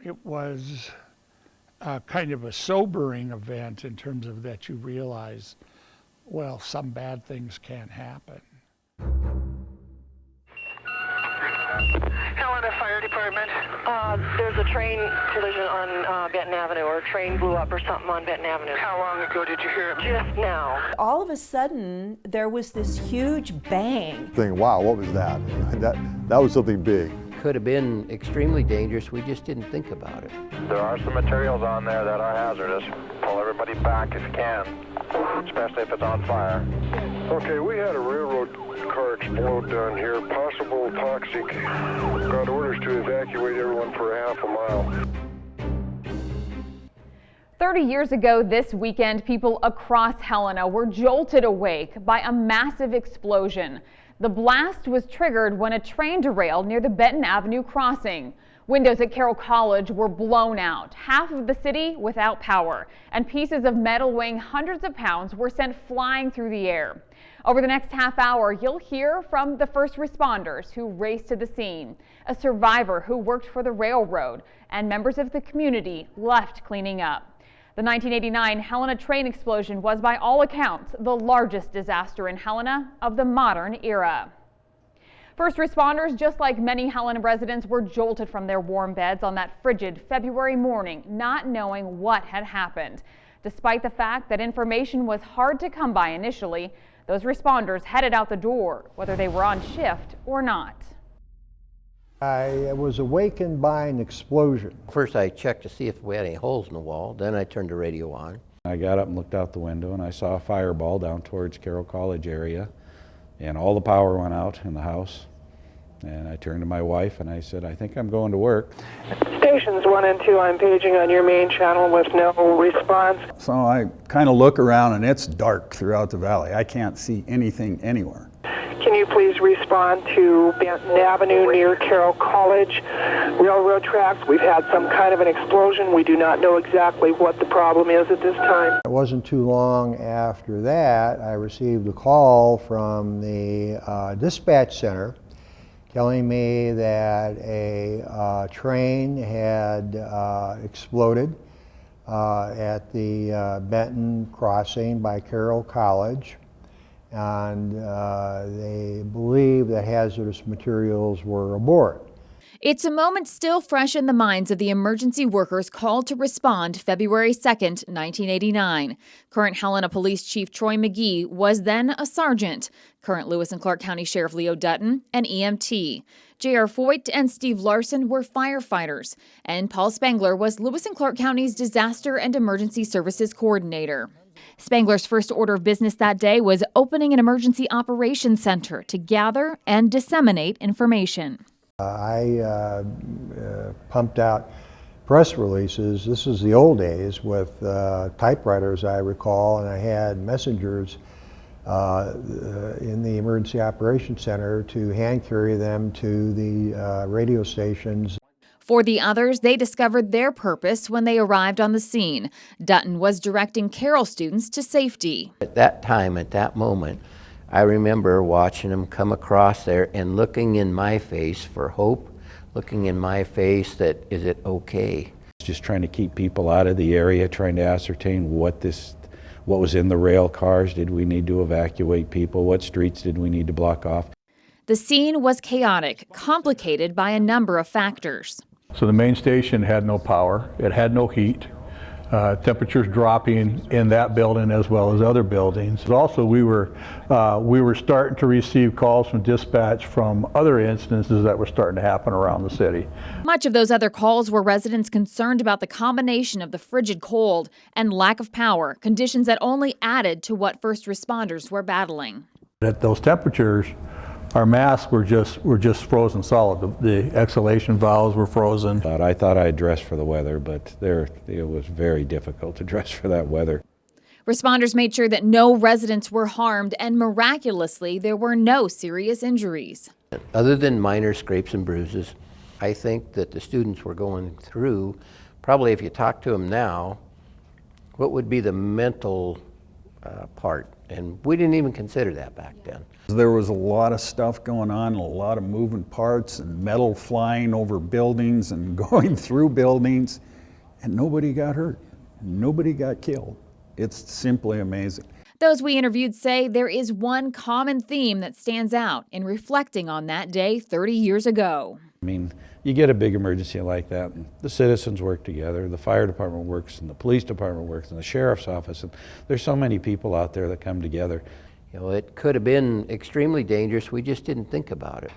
it was kind of a sobering event in terms of that you realize, well, some bad things can happen. Helena Fire Department. There's a train collision on Benton Avenue, or a train blew up or something on Benton Avenue. How long ago did you hear it? Just now. All of a sudden, there was this huge bang. Thinking, wow, what was that? That was something big. Could have been extremely dangerous, we just didn't think about it. There are some materials on there that are hazardous. Pull everybody back if you can, especially if it's on fire. Okay, we had a railroad car explode down here, possible toxic. Got orders to evacuate everyone for a half a mile. 30 years ago this weekend, people across Helena were jolted awake by a massive explosion. The blast was triggered when a train derailed near the Benton Avenue crossing. Windows at Carroll College were blown out, half of the city without power, and pieces of metal weighing hundreds of pounds were sent flying through the air. Over the next half hour, you'll hear from the first responders who raced to the scene, a survivor who worked for the railroad, and members of the community left cleaning up. The 1989 Helena train explosion was, by all accounts, the largest disaster in Helena of the modern era. First responders, just like many Helena residents, were jolted from their warm beds on that frigid February morning, not knowing what had happened. Despite the fact that information was hard to come by initially, those responders headed out the door, whether they were on shift or not. I was awakened by an explosion. First I checked to see if we had any holes in the wall, then I turned the radio on. I got up and looked out the window and I saw a fireball down towards Carroll College area, and all the power went out in the house. And I turned to my wife and I said, I think I'm going to work. Stations 1 and 2, I'm paging on your main channel with no response. So I kind of look around and it's dark throughout the valley. I can't see anything anywhere. Can you please respond to Benton Avenue near Carroll College railroad tracks? We've had some kind of an explosion. We do not know exactly what the problem is at this time. It wasn't too long after that I received a call from the dispatch center telling me that a train had exploded at the Benton crossing by Carroll College, and they believe that hazardous materials were aboard. It's a moment still fresh in the minds of the emergency workers called to respond February 2nd, 1989. Current Helena Police Chief Troy McGee was then a sergeant. Current Lewis and Clark County Sheriff Leo Dutton, an EMT. J.R. Foyt and Steve Larson were firefighters. And Paul Spengler was Lewis and Clark County's Disaster and Emergency Services Coordinator. Spengler's first order of business that day was opening an emergency operations center to gather and disseminate information. I pumped out press releases. This is the old days with typewriters, I recall, and I had messengers in the Emergency Operations Center to hand carry them to the radio stations. For the others, they discovered their purpose when they arrived on the scene. Dutton was directing Carroll students to safety. At that time, at that moment, I remember watching them come across there and looking in my face for hope, looking in my face that, is it okay? Just trying to keep people out of the area, trying to ascertain what was in the rail cars. Did we need to evacuate people? What streets did we need to block off? The scene was chaotic, complicated by a number of factors. So the main station had no power, it had no heat, temperatures dropping in that building as well as other buildings. Also, we were starting to receive calls from dispatch from other instances that were starting to happen around the city. Much of those other calls were residents concerned about the combination of the frigid cold and lack of power, conditions that only added to what first responders were battling. At those temperatures, our masks were just frozen solid. The exhalation valves were frozen. I thought I'd dress for the weather, but it was very difficult to dress for that weather. Responders made sure that no residents were harmed, and miraculously, there were no serious injuries. Other than minor scrapes and bruises, I think that the students were going through, probably if you talk to them now, what would be the mental part, and we didn't even consider that back then. There was a lot of stuff going on, a lot of moving parts and metal flying over buildings and going through buildings, and nobody got hurt. Nobody got killed. It's simply amazing. Those we interviewed say there is one common theme that stands out in reflecting on that day 30 years ago. I mean, you get a big emergency like that, and the citizens work together, the fire department works, and the police department works, and the sheriff's office, and there's so many people out there that come together. You know, it could have been extremely dangerous, we just didn't think about it.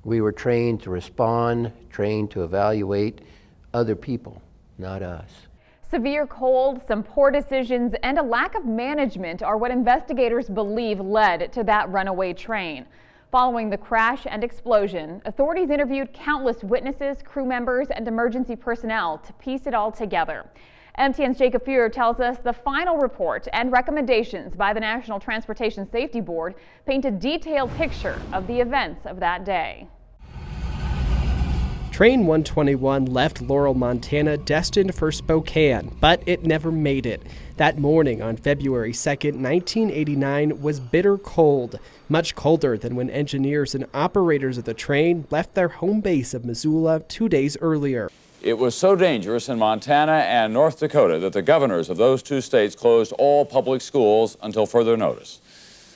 We were trained to respond, trained to evaluate other people, not us. Severe cold, some poor decisions, and a lack of management are what investigators believe led to that runaway train. Following the crash and explosion, authorities interviewed countless witnesses, crew members, and emergency personnel to piece it all together. MTN's Jacob FUHRER tells us the final report and recommendations by the National Transportation Safety Board paint a detailed picture of the events of that day. Train 121 left Laurel, Montana, destined for Spokane, but it never made it. That morning on February 2nd, 1989 was bitter cold, much colder than when engineers and operators of the train left their home base of Missoula 2 days earlier. It was so dangerous in Montana and North Dakota that the governors of those two states closed all public schools until further notice.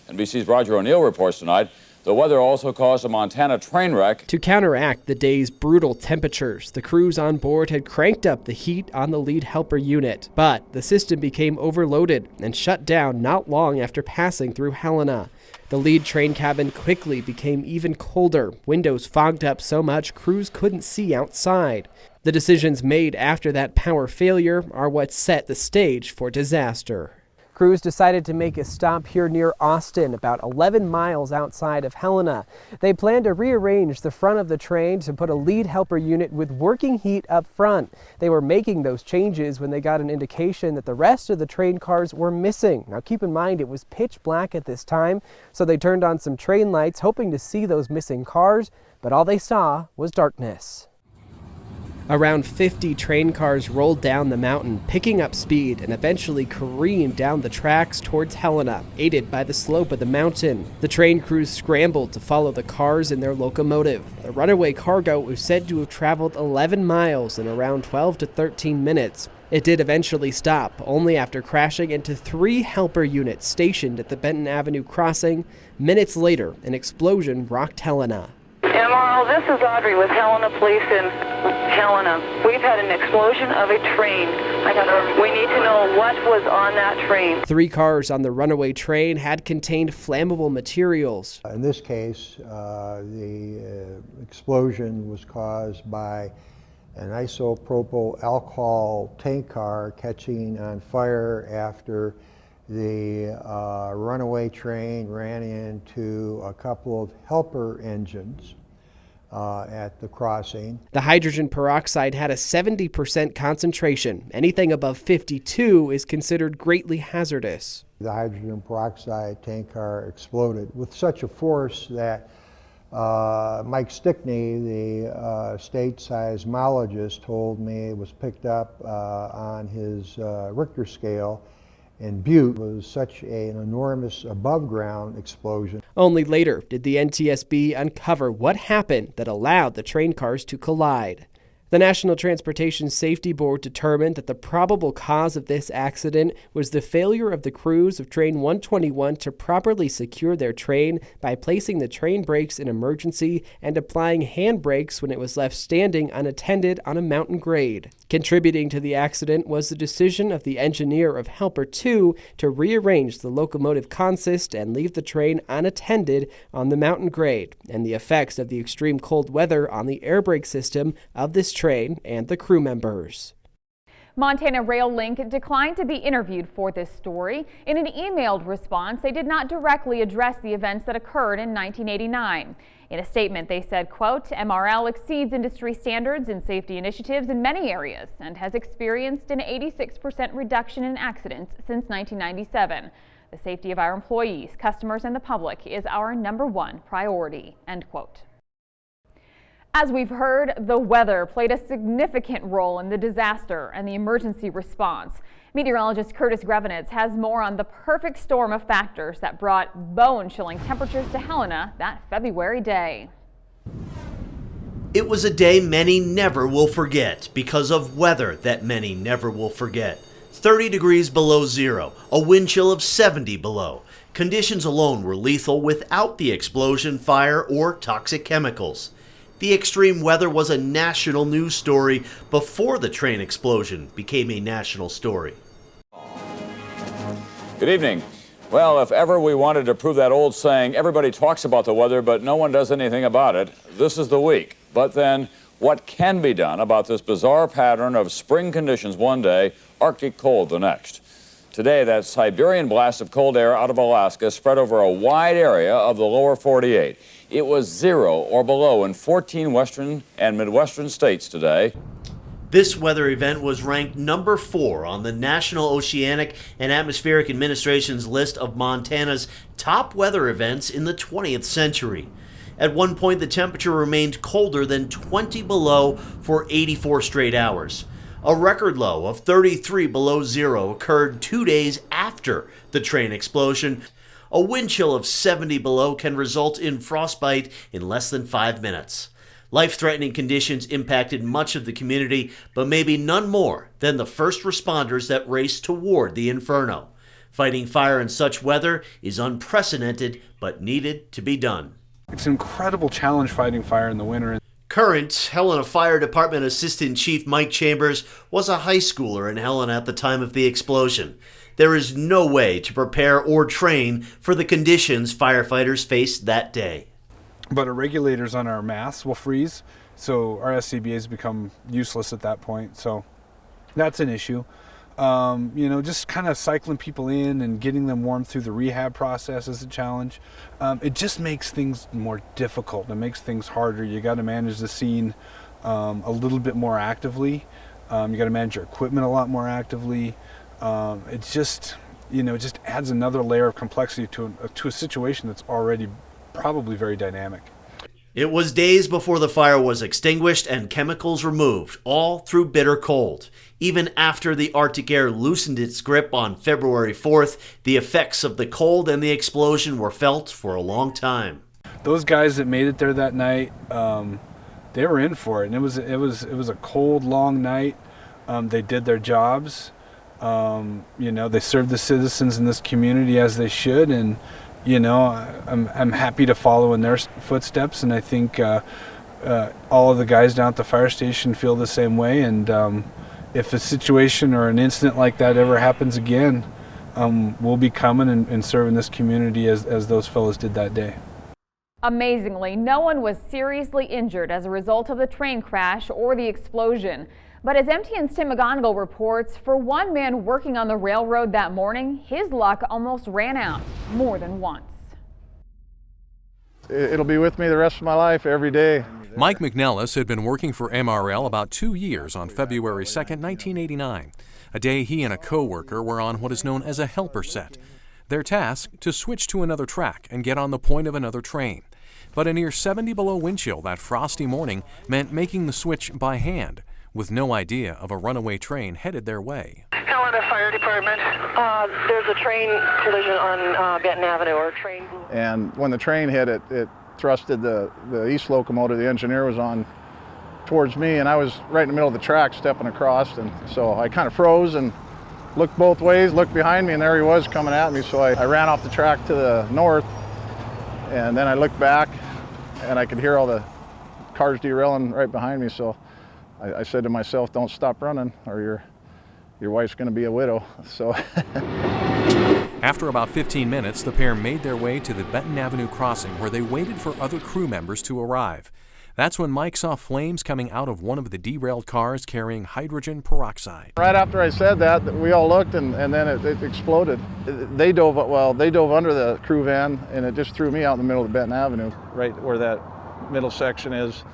NBC's Roger O'Neill reports tonight. The weather also caused a Montana train wreck. To counteract the day's brutal temperatures, the crews on board had cranked up the heat on the lead helper unit. But the system became overloaded and shut down not long after passing through Helena. The lead train cabin quickly became even colder. Windows fogged up so much crews couldn't see outside. The decisions made after that power failure are what set the stage for disaster. Crews decided to make a stop here near Austin, about 11 miles outside of Helena. They planned to rearrange the front of the train to put a lead helper unit with working heat up front. They were making those changes when they got an indication that the rest of the train cars were missing. Now keep in mind it was pitch black at this time, so they turned on some train lights hoping to see those missing cars, but all they saw was darkness. Around 50 train cars rolled down the mountain, picking up speed and eventually careened down the tracks towards Helena, aided by the slope of the mountain. The train crews scrambled to follow the cars in their locomotive. The runaway cargo was said to have traveled 11 miles in around 12 to 13 minutes. It did eventually stop, only after crashing into 3 helper units stationed at the Benton Avenue crossing. Minutes later, an explosion rocked Helena. MRO, this is Audrey with Helena Police in Helena. We've had an explosion of a train. We need to know what was on that train. 3 cars on the runaway train had contained flammable materials. In this case, the explosion was caused by an isopropyl alcohol tank car catching on fire after the runaway train ran into a couple of helper engines at the crossing. The hydrogen peroxide had a 70% concentration. Anything above 52 is considered greatly hazardous. The hydrogen peroxide tank car exploded with such a force that Mike Stickney, the state seismologist, told me it was picked up on his Richter scale. And Butte was such an enormous above-ground explosion. Only later did the NTSB uncover what happened that allowed the train cars to collide. The National Transportation Safety Board determined that the probable cause of this accident was the failure of the crews of Train 121 to properly secure their train by placing the train brakes in emergency and applying hand brakes when it was left standing unattended on a mountain grade. Contributing to the accident was the decision of the engineer of Helper 2 to rearrange the locomotive consist and leave the train unattended on the mountain grade, and the effects of the extreme cold weather on the air brake system of this train and the crew members. Montana Rail Link declined to be interviewed for this story. In an emailed response, they did not directly address the events that occurred in 1989. In a statement, they said, quote, MRL exceeds industry standards in safety initiatives in many areas and has experienced an 86% reduction in accidents since 1997. The safety of our employees, customers, and the public is our #1 priority, end quote. As we've heard, the weather played a significant role in the disaster and the emergency response. Meteorologist Curtis Grevenitz has more on the perfect storm of factors that brought bone-chilling temperatures to Helena that February day. It was a day many never will forget because of weather that many never will forget. 30 degrees below zero, a wind chill of 70 below. Conditions alone were lethal without the explosion, fire, or toxic chemicals. The extreme weather was a national news story before the train explosion became a national story. Good evening. Well, if ever we wanted to prove that old saying, everybody talks about the weather, but no one does anything about it, this is the week. But then, what can be done about this bizarre pattern of spring conditions one day, Arctic cold the next? Today, that Siberian blast of cold air out of Alaska spread over a wide area of the lower 48. It was 0 or below in 14 western and midwestern states today. This weather event was ranked number 4 on the National Oceanic and Atmospheric Administration's list of Montana's top weather events in the 20th century. At one point, the temperature remained colder than 20 below for 84 straight hours. A record low of 33 below zero occurred 2 days after the train explosion. A wind chill of 70 below can result in frostbite in less than 5 minutes. Life-threatening conditions impacted much of the community, but maybe none more than the first responders that raced toward the inferno. Fighting fire in such weather is unprecedented, but needed to be done. It's an incredible challenge fighting fire in the winter. Current Helena Fire Department Assistant Chief Mike Chambers was a high schooler in Helena at the time of the explosion. There is no way to prepare or train for the conditions firefighters faced that day. But our regulators on our masts will freeze, so our SCBAs become useless at that point. So that's an issue. Just kind of cycling people in and getting them warm through the rehab process is a challenge. It just makes things more difficult. It makes things harder. You got to manage the scene a little bit more actively. You got to manage your equipment a lot more actively. It just adds another layer of complexity to a situation that's already probably very dynamic. It was days before the fire was extinguished and chemicals removed, all through bitter cold. Even after the Arctic air loosened its grip on February 4th, the effects of the cold and the explosion were felt for a long time. Those guys that made it there that night, they were in for it, and it was a cold, long night. They did their jobs. They served the citizens in this community as they should, and I'm happy to follow in their footsteps, and I think all of the guys down at the fire station feel the same way. And if a situation or an incident like that ever happens again, we'll be coming and serving this community as those fellows did that day. Amazingly, no one was seriously injured as a result of the train crash or the explosion. But as MTN's Tim McGonigal reports, for one man working on the railroad that morning, his luck almost ran out more than once. It'll be with me the rest of my life every day. Mike McNellis had been working for MRL about 2 years on February 2nd, 1989, a day he and a co-worker were on what is known as a helper set. Their task, to switch to another track and get on the point of another train. But a near 70 below wind chill that frosty morning meant making the switch by hand, with no idea of a runaway train headed their way. Helena Fire Department. There's a train collision on Benton Avenue, or train. And when the train hit, it thrusted the east locomotive the engineer was on towards me, and I was right in the middle of the track stepping across, and so I kind of froze and looked both ways, looked behind me, and there he was coming at me. So I ran off the track to the north, and then I looked back, and I could hear all the cars derailing right behind me. So I said to myself, don't stop running or your wife's going to be a widow. So After about 15 minutes, the pair made their way to the Benton Avenue crossing where they waited for other crew members to arrive. That's when Mike saw flames coming out of one of the derailed cars carrying hydrogen peroxide. Right after I said that, we all looked, and then it exploded. They dove under the crew van, and it just threw me out in the middle of Benton Avenue, right where that middle section is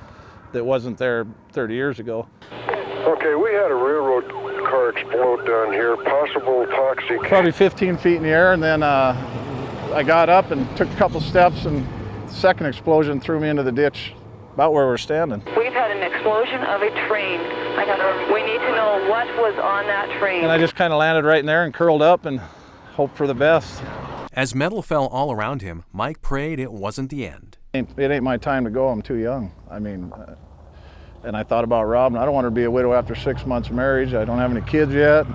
that wasn't there 30 years ago. Okay, we had a railroad car explode down here, possible toxic. Probably 15 feet in the air, and then I got up and took a couple steps, and the second explosion threw me into the ditch about where we're standing. We've had an explosion of a train We need to know what was on that train. And I just kind of landed right in there and curled up and hoped for the best. As metal fell all around him, Mike prayed it wasn't the end. It ain't my time to go. I'm too young. I mean, and I thought about Robin. I don't want her to be a widow after 6 months of marriage. I don't have any kids yet.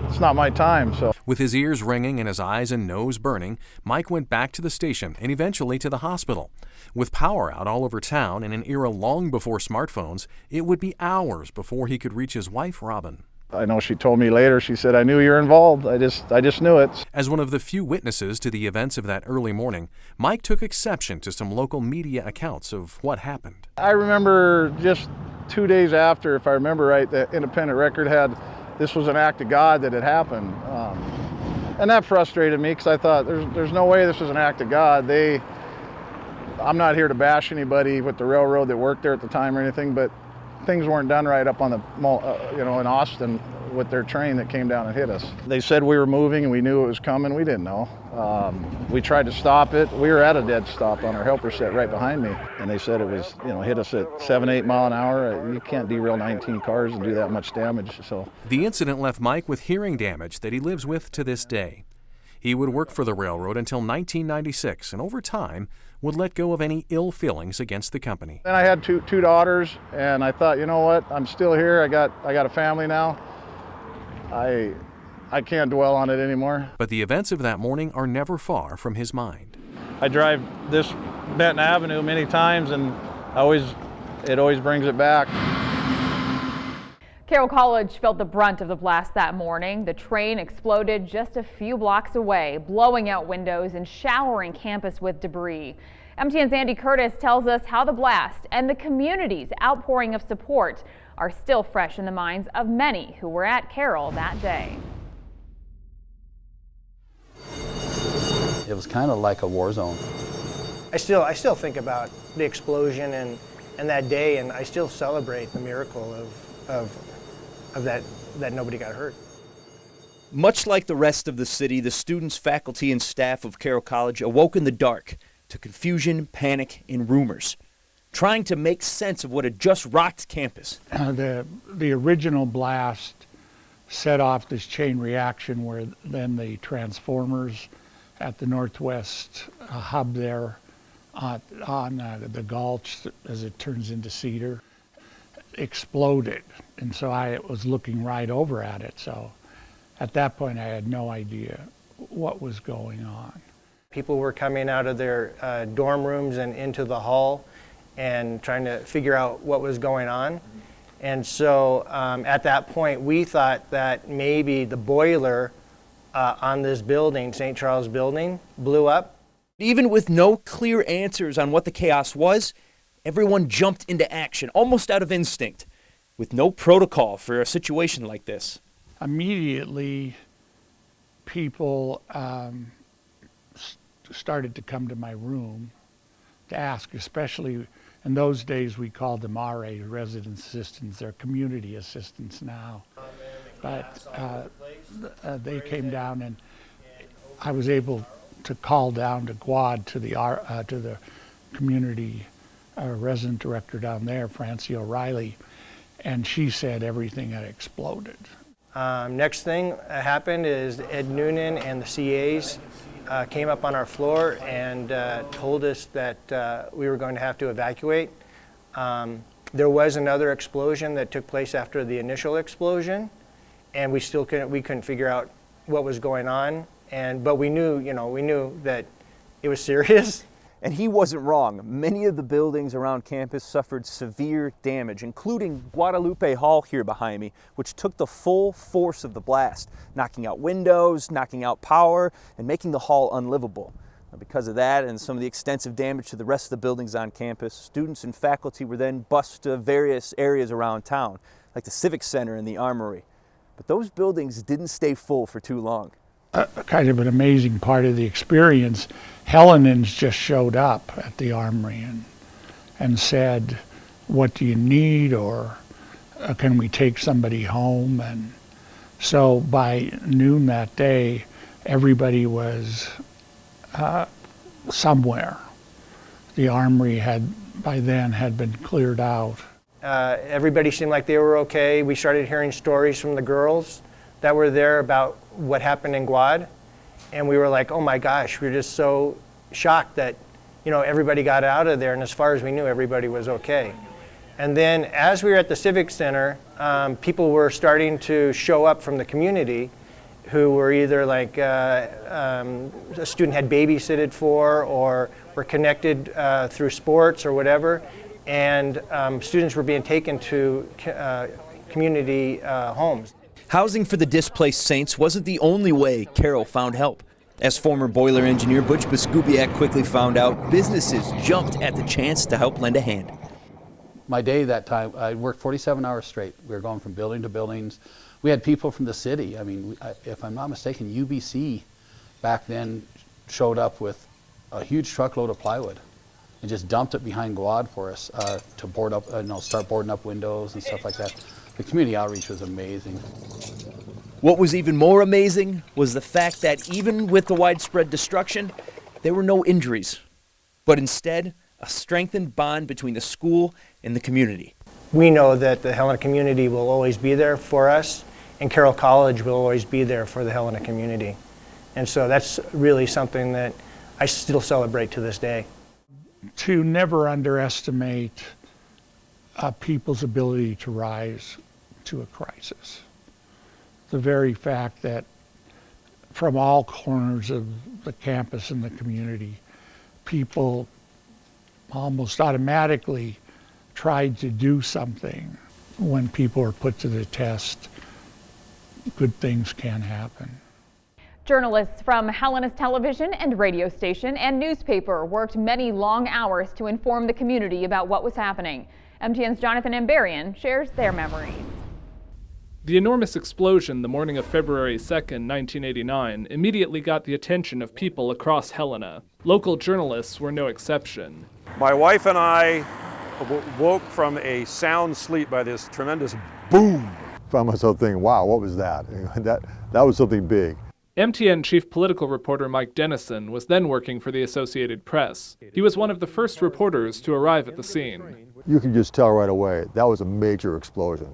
It's not my time, so. With his ears ringing and his eyes and nose burning, Mike went back to the station and eventually to the hospital. With power out all over town in an era long before smartphones, it would be hours before he could reach his wife, Robin. I know she told me later, she said, I knew you were involved. I just knew it. As one of the few witnesses to the events of that early morning, Mike took exception to some local media accounts of what happened. I remember just 2 days after, if I remember right, the Independent Record had, this was an act of God that had happened. And that frustrated me because I thought there's no way this was an act of God. I'm not here to bash anybody with the railroad that worked there at the time or anything, but things weren't done right up on the, in Austin with their train that came down and hit us. They said we were moving and we knew it was coming. We didn't know. We tried to stop it. We were at a dead stop on our helper set right behind me. And they said it was, hit us at 7, 8 mile an hour. You can't derail 19 cars and do that much damage. So the incident left Mike with hearing damage that he lives with to this day. He would work for the railroad until 1996, and over time would let go of any ill feelings against the company. Then I had two daughters, and I thought, you know what? I'm still here. I got a family now. I can't dwell on it anymore. But the events of that morning are never far from his mind. I drive this Benton Avenue many times, and it always brings it back. Carroll College felt the brunt of the blast that morning. The train exploded just a few blocks away, blowing out windows and showering campus with debris. MTN's Andy Curtis tells us how the blast and the community's outpouring of support are still fresh in the minds of many who were at Carroll that day. It was kind of like a war zone. I still think about the explosion and that day, and I still celebrate the miracle of that nobody got hurt. Much like the rest of the city, the students, faculty, and staff of Carroll College awoke in the dark to confusion, panic, and rumors, trying to make sense of what had just rocked campus. The original blast set off this chain reaction where then the transformers at the northwest hub there on the gulch as it turns into Cedar exploded, and so I was looking right over at it. So at that point I had no idea what was going on. People were coming out of their dorm rooms and into the hall and trying to figure out what was going on. And so at that point we thought that maybe the boiler on this building, St. Charles building, blew up. Even with no clear answers on what the chaos was, everyone jumped into action, almost out of instinct, with no protocol for a situation like this. Immediately, people started to come to my room to ask, especially in those days we called them RA, resident assistants. They're community assistants now. But they came down, and I was able to call down to Quad to the community resident director down there, Francie O'Reilly, and she said everything had exploded. Next thing happened is Ed Noonan and the CAs came up on our floor and told us that we were going to have to evacuate. There was another explosion that took place after the initial explosion, and we couldn't figure out what was going on. But we knew that it was serious. And he wasn't wrong. Many of the buildings around campus suffered severe damage, including Guadalupe Hall here behind me, which took the full force of the blast, knocking out windows, knocking out power, and making the hall unlivable. Because of that and some of the extensive damage to the rest of the buildings on campus, students and faculty were then bused to various areas around town, like the Civic Center and the Armory. But those buildings didn't stay full for too long. Kind of an amazing part of the experience, Helenans just showed up at the Armory and said, what do you need, or can we take somebody home? And so by noon that day, everybody was somewhere. The Armory by then had been cleared out. Everybody seemed like they were okay. We started hearing stories from the girls that were there about what happened in Guad. And we were like, oh my gosh, we're just so shocked that, you know, everybody got out of there, and as far as we knew, everybody was okay. And then as we were at the Civic Center, people were starting to show up from the community who were either like a student had babysitted for, or were connected through sports or whatever, and students were being taken to community homes. Housing for the displaced Saints wasn't the only way Carol found help. As former boiler engineer Butch Biskubiak quickly found out, businesses jumped at the chance to help lend a hand. My day that time, I worked 47 hours straight. We were going from building to buildings. We had people from the city. I mean, if I'm not mistaken, UBC back then showed up with a huge truckload of plywood and just dumped it behind Guad for us to board up, start boarding up windows and stuff like that. The community outreach was amazing. What was even more amazing was the fact that even with the widespread destruction, there were no injuries, but instead a strengthened bond between the school and the community. We know that the Helena community will always be there for us, and Carroll College will always be there for the Helena community. And so that's really something that I still celebrate to this day. To never underestimate people's ability to rise to a crisis. The very fact that from all corners of the campus and the community, people almost automatically tried to do something. When people are put to the test, good things can happen. Journalists from Helena's television and radio station and newspaper worked many long hours to inform the community about what was happening. MTN's Jonathan Ambarian shares their memories. The enormous explosion the morning of February 2nd, 1989, immediately got the attention of people across Helena. Local journalists were no exception. My wife and I woke from a sound sleep by this tremendous boom. Found myself thinking, wow, what was that? That was something big. MTN chief political reporter Mike Dennison was then working for the Associated Press. He was one of the first reporters to arrive at the scene. You can just tell right away, that was a major explosion.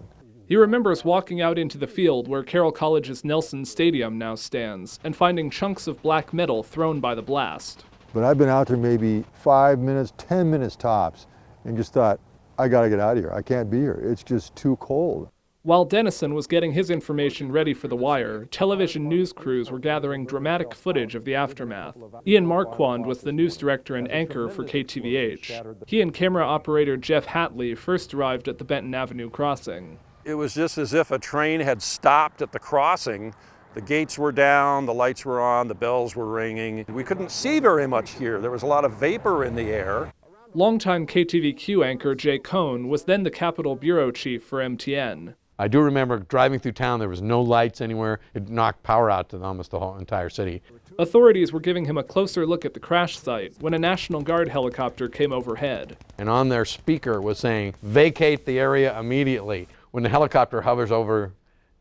He remembers walking out into the field where Carroll College's Nelson Stadium now stands and finding chunks of black metal thrown by the blast. But I've been out there maybe 5 minutes, 10 minutes tops, and just thought, I gotta get out of here. I can't be here. It's just too cold. While Dennison was getting his information ready for the wire, television news crews were gathering dramatic footage of the aftermath. Ian Marquand was the news director and anchor for KTVH. He and camera operator Jeff Hatley first arrived at the Benton Avenue crossing. It was just as if a train had stopped at the crossing. The gates were down, the lights were on, the bells were ringing. We couldn't see very much here. There was a lot of vapor in the air. Longtime KTVQ anchor Jay KOHN was then the Capitol Bureau Chief for MTN. I do remember driving through town, there was no lights anywhere. It knocked power out to almost the whole entire city. Authorities were giving him a closer look at the crash site when a National Guard helicopter came overhead. And on their speaker was saying, vacate the area immediately. When the helicopter hovers over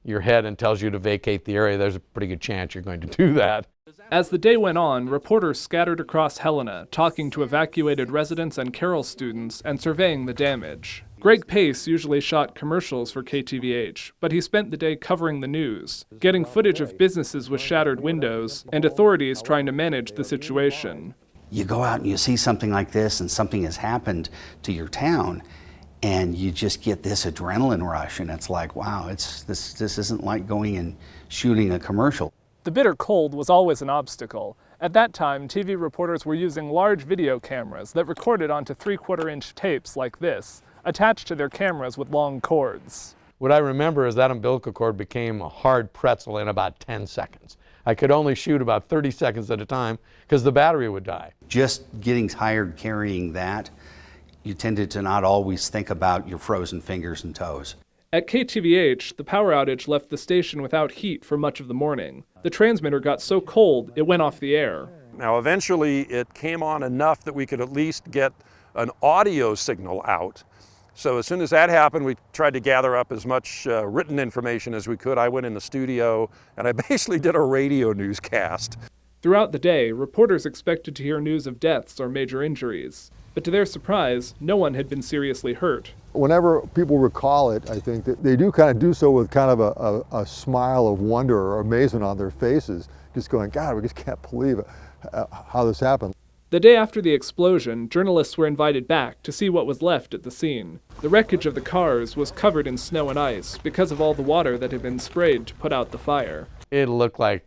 your head and tells you to vacate the area, there's a pretty good chance you're going to do that. As the day went on, reporters scattered across Helena, talking to evacuated residents and Carroll students and surveying the damage. Greg Pace usually shot commercials for KTVH, but he spent the day covering the news, getting footage of businesses with shattered windows and authorities trying to manage the situation. You go out and you see something like this and something has happened to your town, and you just get this adrenaline rush, and it's like, wow, this isn't like going and shooting a commercial. The bitter cold was always an obstacle. At that time, TV reporters were using large video cameras that recorded onto 3/4-inch tapes like this, attached to their cameras with long cords. What I remember is that umbilical cord became a hard pretzel in about 10 seconds. I could only shoot about 30 seconds at a time because the battery would die. Just getting tired carrying that, you tended to not always think about your frozen fingers and toes. At KTVH, the power outage left the station without heat for much of the morning. The transmitter got so cold, it went off the air. Now eventually it came on enough that we could at least get an audio signal out. So as soon as that happened, we tried to gather up as much written information as we could. I went in the studio and I basically did a radio newscast. Throughout the day, reporters expected to hear news of deaths or major injuries. But to their surprise, no one had been seriously hurt. Whenever people recall it, I think that they do kind of do so with kind of a smile of wonder or amazement on their faces, just going, God, we just can't believe it, how this happened. The day after the explosion, journalists were invited back to see what was left at the scene. The wreckage of the cars was covered in snow and ice because of all the water that had been sprayed to put out the fire. It looked like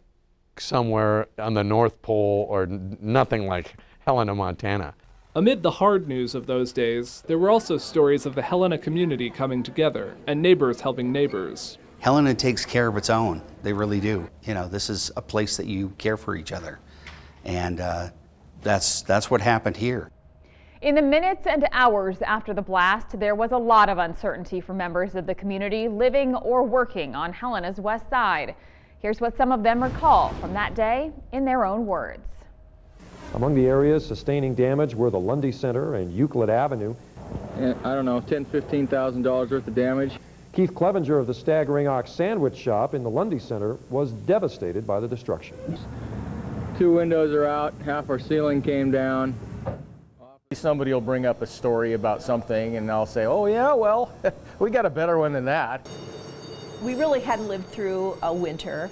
somewhere on the North Pole or nothing like Helena, Montana. Amid the hard news of those days, there were also stories of the Helena community coming together and neighbors helping neighbors. Helena takes care of its own. They really do. You know, this is a place that you care for each other. And that's what happened here. In the minutes and hours after the blast, there was a lot of uncertainty for members of the community living or working on Helena's west side. Here's what some of them recall from that day in their own words. Among the areas sustaining damage were the Lundy Center and Euclid Avenue. And, I don't know, $10,000, $15,000 worth of damage. Keith Clevenger of the Staggering Ox Sandwich Shop in the Lundy Center was devastated by the destruction. 2 windows are out, half our ceiling came down. Somebody will bring up a story about something and I'll say, oh yeah, well, we got a better one than that. We really hadn't lived through a winter,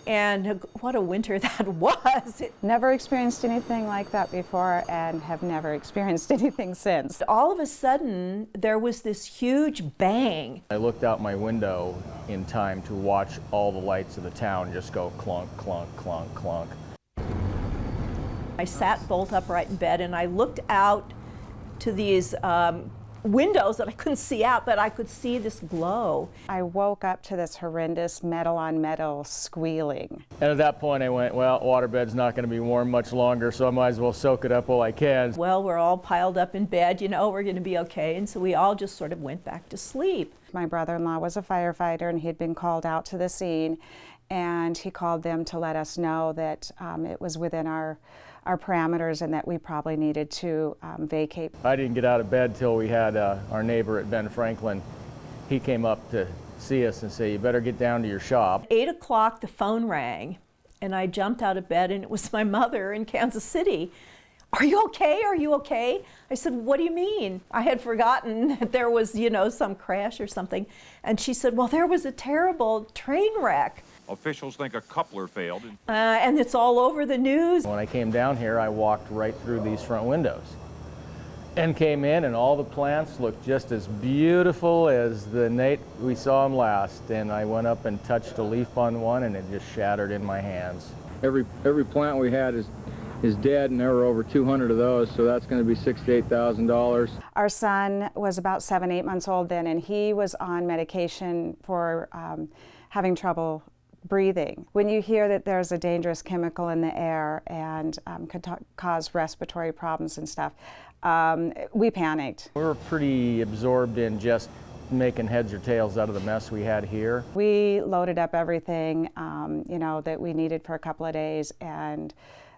and what a winter that was. Never experienced anything like that before and have never experienced anything since. All of a sudden, there was this huge bang. I looked out my window in time to watch all the lights of the town just go clunk, clunk, clunk, clunk. I sat bolt upright in bed and I looked out to these windows that I couldn't see out, but I could see this glow. I woke up to this horrendous metal on metal squealing. And at that point I went, well, waterbed's not going to be warm much longer, so I might as well soak it up while I can. Well, we're all piled up in bed, you know, we're going to be okay, and so we all just sort of went back to sleep. My brother-in-law was a firefighter and he'd been called out to the scene, and he called them to let us know that it was within our parameters and that we probably needed to vacate. I didn't get out of bed till we had our neighbor at Ben Franklin. He came up to see us and say, you better get down to your shop. 8 o'clock the phone rang and I jumped out of bed and it was my mother in Kansas City. Are you okay? Are you okay? I said, what do you mean? I had forgotten that there was, you know, some crash or something. And she said, well, there was a terrible train wreck. Officials think a coupler failed. And it's all over the news. When I came down here, I walked right through these front windows and came in, and all the plants looked just as beautiful as the night we saw them last. And I went up and touched a leaf on one, and it just shattered in my hands. Every plant we had is dead, and there were over 200 of those, so that's going to be $6,000 to $8,000. Our son was about 7, 8 months old then, and he was on medication for having trouble breathing. When you hear that there's a dangerous chemical in the air and could cause respiratory problems and stuff, we panicked. We were pretty absorbed in just making heads or tails out of the mess we had here. We loaded up everything, you know, that we needed for a couple of days and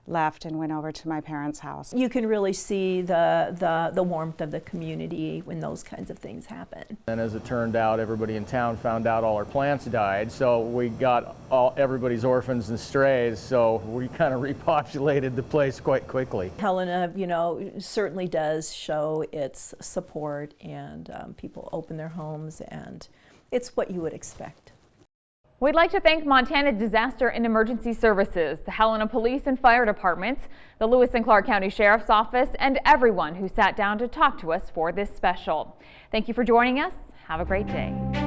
left and went over to my parents' house. You can really see the warmth of the community when those kinds of things happen. And as it turned out, everybody in town found out all our plants died, so we got everybody's orphans and strays, so we kind of repopulated the place quite quickly. Helena, you know, certainly does show its support, and people open their homes, and it's what you would expect. We'd like to thank Montana Disaster and Emergency Services, the Helena Police and Fire Departments, the Lewis and Clark County Sheriff's Office, and everyone who sat down to talk to us for this special. Thank you for joining us. Have a great day.